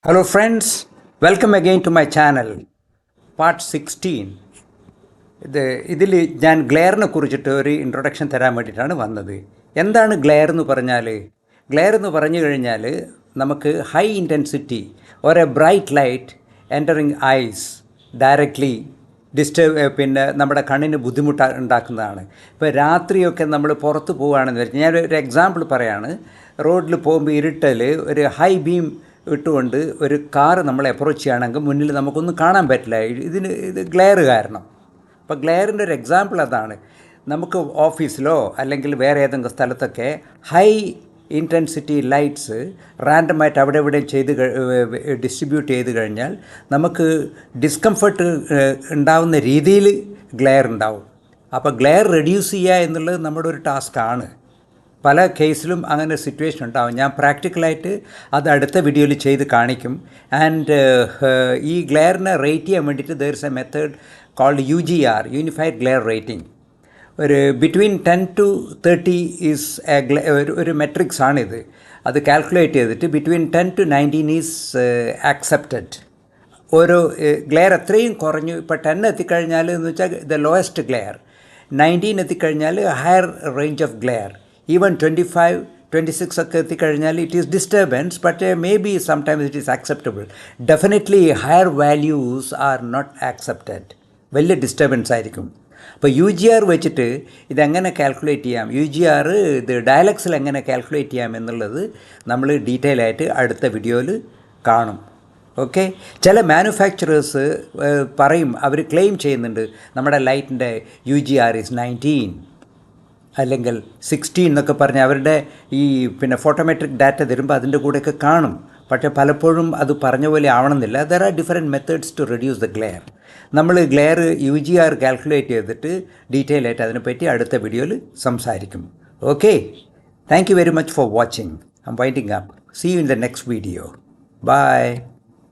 Hello friends, welcome again to my channel, part 16. ഇതിൽ ഞാൻ ഗ്ലെയറിനെ കുറിച്ചിട്ട് ഒരു ഇൻട്രൊഡക്ഷൻ തരാൻ വേണ്ടിയിട്ടാണ് വന്നത്. എന്താണ് ഗ്ലെയർ എന്ന് പറഞ്ഞാൽ? ഗ്ലെയർ എന്ന് പറഞ്ഞു കഴിഞ്ഞാൽ നമുക്ക് ഹൈ ഇൻറ്റൻസിറ്റി ഒരു bright light entering eyes directly പിന്നെ നമ്മുടെ കണ്ണിന് ബുദ്ധിമുട്ട് ഉണ്ടാക്കുന്നതാണ്. ഇപ്പോൾ രാത്രിയൊക്കെ നമ്മൾ പുറത്ത് പോവുകയാണെന്ന് വെച്ചാൽ ഞാനൊരു എക്സാമ്പിൾ പറയാണ്. റോഡിൽ പോകുമ്പോൾ ഇരുട്ടൽ ഒരു ഹൈ ബീം ഇട്ടുകൊണ്ട് ഒരു കാറ് നമ്മളെ അപ്രോച്ച് ചെയ്യുകയാണെങ്കിൽ മുന്നിൽ നമുക്കൊന്നും കാണാൻ പറ്റില്ല. ഇത് ഗ്ലെയർ കാരണം. അപ്പോൾ ഗ്ലെയറിൻ്റെ ഒരു എക്സാമ്പിൾ അതാണ്. നമുക്ക് ഓഫീസിലോ അല്ലെങ്കിൽ വേറെ ഏതെങ്കിലും സ്ഥലത്തൊക്കെ ഹൈ ഇൻറ്റൻസിറ്റി ലൈറ്റ്സ് റാൻഡമായിട്ട് അവിടെ ഇവിടെ ഡിസ്ട്രിബ്യൂട്ട് ചെയ്ത് കഴിഞ്ഞാൽ നമുക്ക് ഡിസ്കംഫർട്ട് ഉണ്ടാവുന്ന രീതിയിൽ ഗ്ലെയർ ഉണ്ടാവും. അപ്പോൾ ഗ്ലെയർ റെഡ്യൂസ് ചെയ്യുക എന്നുള്ളത് നമ്മുടെ ഒരു ടാസ്ക്കാണ്. പല കേസിലും അങ്ങനെ സിറ്റുവേഷൻ ഉണ്ടാവും. ഞാൻ പ്രാക്ടിക്കലായിട്ട് അത് അടുത്ത വീഡിയോയിൽ ചെയ്ത് കാണിക്കും. ആൻഡ് ഈ ഗ്ലെയറിനെ റേറ്റ് ചെയ്യാൻ വേണ്ടിയിട്ട് there is a method called UGR, unified glare rating. ഒരു ബിറ്റ്വീൻ 10 to 30 ഈസ് ഒരു മെട്രിക്സ് ആണിത്. അത് കാൽക്കുലേറ്റ് ചെയ്തിട്ട് ബിറ്റ്വീൻ 10 to 19 ഈസ് ആക്സെപ്റ്റഡ്. ഓരോ ഗ്ലെയർ എത്രയും കുറഞ്ഞു, ഇപ്പോൾ 10 എത്തിക്കഴിഞ്ഞാൽ എന്ന് വെച്ചാൽ ദ ലോവസ്റ്റ് ഗ്ലെയർ, 19 എത്തിക്കഴിഞ്ഞാൽ higher range of glare, even 25, 26 ഒക്കെ എത്തിക്കഴിഞ്ഞാൽ it is disturbance, but may be sometimes it is acceptable. Definitely higher values are not accepted. വലിയ ഡിസ്റ്റർബൻസ് ആയിരിക്കും. അപ്പോൾ UGR വെച്ചിട്ട് ഇതെങ്ങനെ കാൽക്കുലേറ്റ് ചെയ്യാം, UGR ഇത് ഡയലക്സിൽ എങ്ങനെ കാൽക്കുലേറ്റ് ചെയ്യാം എന്നുള്ളത് നമ്മൾ ഡീറ്റെയിൽ ആയിട്ട് അടുത്ത വീഡിയോയിൽ കാണും. ഓക്കെ. ചില മാനുഫാക്ചറേഴ്സ് പറയും, അവർ ക്ലെയിം ചെയ്യുന്നുണ്ട് നമ്മുടെ ലൈറ്റിൻ്റെ UGR ഈസ് 19 അല്ലെങ്കിൽ 16 എന്നൊക്കെ പറഞ്ഞ് അവരുടെ ഈ പിന്നെ ഫോട്ടോമെട്രിക് ഡാറ്റ തരുമ്പോൾ അതിൻ്റെ കൂടെയൊക്കെ കാണും. പക്ഷേ പലപ്പോഴും അത് പറഞ്ഞ പോലെ ആവണമെന്നില്ല. There are different methods to reduce the glare. നമ്മൾ ഗ്ലെയർ UGR കാൽക്കുലേറ്റ് ചെയ്തിട്ട് ഡീറ്റെയിൽ ആയിട്ട് അതിനെപ്പറ്റി അടുത്ത വീഡിയോയിൽ സംസാരിക്കും. Okay. Thank you very much for watching. I'm winding up. See you in the next video. By.